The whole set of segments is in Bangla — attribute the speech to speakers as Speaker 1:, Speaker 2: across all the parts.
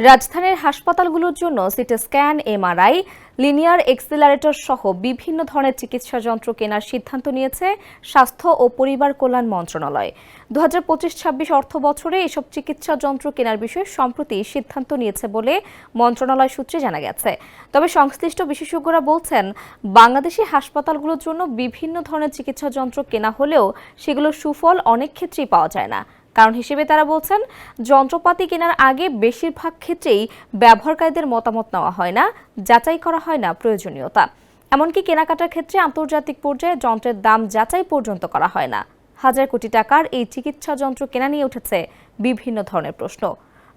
Speaker 1: রাজধানীর হাসপাতালগুলোর জন্য CT scan, MRI, linear accelerator সহ বিভিন্ন ধরনের চিকিৎসা যন্ত্র কেনার সিদ্ধান্ত নিয়েছে স্বাস্থ্য ও পরিবার কল্যাণ মন্ত্রণালয়। 2025-26 অর্থবছরে এসব চিকিৎসা যন্ত্র কেনার বিষয়ে সম্প্রতি সিদ্ধান্ত নিয়েছে বলে মন্ত্রণালয় সূত্রে জানা গেছে। তবে সংশ্লিষ্ট বিশেষজ্ঞরা বলছেন, বাংলাদেশি হাসপাতালগুলোর জন্য বিভিন্ন ধরনের চিকিৎসা যন্ত্র কেনা হলেও সেগুলোর সুফল অনেক ক্ষেত্রেই পাওয়া যায় না। কারণ হিসেবে তারা বলছেন, যন্ত্রপাতি কেনার আগে বেশিরভাগ ক্ষেত্রেই ব্যবহারকারীদের মতামত নেওয়া হয় না, যাচাই করা হয় না প্রয়োজনীয়তা। এমনকি কেনাকাটার ক্ষেত্রে আন্তর্জাতিক পর্যায়ে যন্ত্রের দাম যাচাই পর্যন্ত করা হয় না। হাজার কোটি টাকার এই চিকিৎসা যন্ত্র কেনা নিয়ে উঠেছে বিভিন্ন ধরনের প্রশ্ন।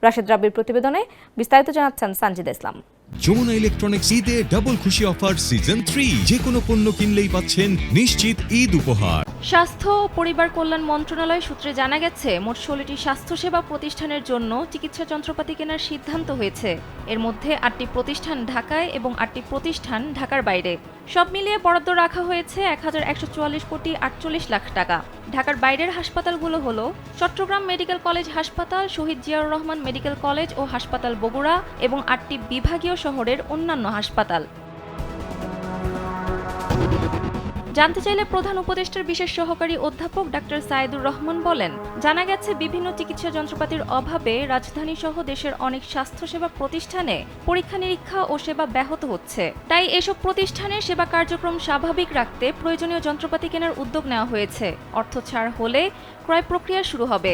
Speaker 1: রাশেদ রাব্বির প্রতিবেদনে বিস্তারিত জানাচ্ছেন সানজিদা ইসলাম।
Speaker 2: যমুনা ইলেকট্রনিক্স ঈদে ডাবল খুশি অফার সিজন 3। যে কোনো পণ্য কিনলেই পাচ্ছেন নিশ্চিত ঈদ উপহার।
Speaker 3: স্বাস্থ্য ও পরিবার কল্যাণ মন্ত্রণালয় সূত্রে জানা গেছে, মোট 16টি স্বাস্থ্যসেবা প্রতিষ্ঠানের জন্য চিকিৎসা যন্ত্রপাতি কেনার সিদ্ধান্ত হয়েছে। এর মধ্যে 8টি প্রতিষ্ঠান ঢাকায় এবং 8টি প্রতিষ্ঠান ঢাকার বাইরে। সব মিলিয়ে বরাদ্দ রাখা হয়েছে 1144 কোটি 48 লাখ টাকা। ঢাকার বাইরের হাসপাতালগুলো হলো চট্টগ্রাম মেডিকেল কলেজ হাসপাতাল, শহীদ জিয়াউর রহমান মেডিকেল কলেজ ও হাসপাতাল বগুড়া এবং 8টি বিভাগীয় শহরের অন্যান্য হাসপাতাল। জানতে চাইলে প্রধান উপদেষ্টার বিশেষ সহকারী অধ্যাপক ডাক্তার সাইদুর রহমান বলেন, জানা গেছে বিভিন্ন চিকিৎসা যন্ত্রপাতির অভাবে রাজধানী সহ দেশের অনেক স্বাস্থ্যসেবা প্রতিষ্ঠানে পরীক্ষা নিরীক্ষা ও সেবা ব্যাহত হচ্ছে। তাই এসব প্রতিষ্ঠানের সেবা কার্যক্রম স্বাভাবিক রাখতে প্রয়োজনীয় যন্ত্রপাতি কেনার উদ্যোগ নেওয়া হয়েছে। অর্থ ছাড় হলে ক্রয় প্রক্রিয়া শুরু হবে।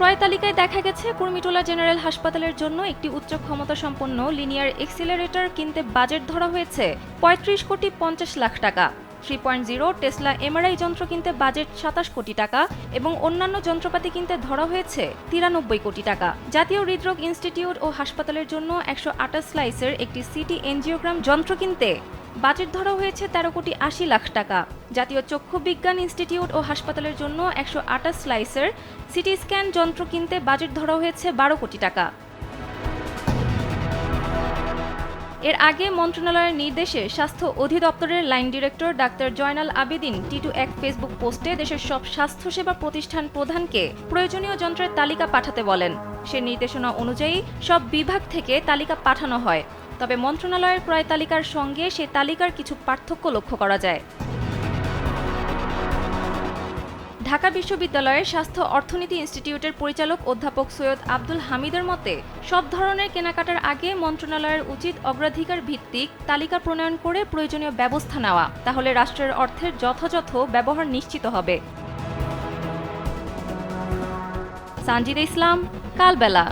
Speaker 3: ক্রয় তালিকায় দেখা গেছে, কুর্মিটোলা জেনারেল হাসপাতালের জন্য একটি উচ্চ ক্ষমতা সম্পন্ন লিনিয়ার এক্সিলারেটর কিনতে বাজেট ধরা হয়েছে 35 কোটি 50 লাখ টাকা। 3.0 টেসলা এমআরআই যন্ত্র কিনতে বাজেট 27 কোটি টাকা এবং অন্যান্য যন্ত্রপাতি কিনতে ধরা হয়েছে 93 কোটি টাকা। জাতীয় হৃদরোগ ইনস্টিটিউট ও হাসপাতালের জন্য 128 স্লাইসের একটি সিটি এনজিওগ্রাম যন্ত্র কিনতে বাজেট ধরা হয়েছে 13 কোটি 80 লাখ টাকা। জাতীয় চক্ষু বিজ্ঞান ইনস্টিটিউট ও হাসপাতালের জন্য 128 স্লাইসের সিটি স্ক্যান যন্ত্র কিনতে বাজেট ধরা হয়েছে 12 কোটি টাকা। এর আগে মন্ত্রণালয়ের নির্দেশে স্বাস্থ্য অধিদপ্তরের line director doctor Joynal Abedin Titu এক ফেসবুক পোস্টে দেশের সব স্বাস্থ্যসেবা প্রতিষ্ঠান প্রধানকে প্রয়োজনীয় যন্ত্রের তালিকা পাঠাতে বলেন। সে নির্দেশনা অনুযায়ী সব বিভাগ থেকে তালিকা পাঠানো হয়। তবে মন্ত্রণালয়ের ক্রয় তালিকার সঙ্গে সে তালিকার কিছু পার্থক্য লক্ষ্য করা যায়। ঢাকা বিশ্ববিদ্যালয়ের স্বাস্থ্য অর্থনীতি ইনস্টিটিউটের পরিচালক অধ্যাপক সৈয়দ আব্দুল হামিদের মতে, সব ধরনের কেনাকাটার আগে মন্ত্রণালয়ের উচিত অগ্রাধিকার ভিত্তিক তালিকা প্রণয়ন করে প্রয়োজনীয় ব্যবস্থা নেওয়া। তাহলে রাষ্ট্রের অর্থের যথাযথ ব্যবহার নিশ্চিত হবে। সানজিদা ইসলাম, কালবেলা।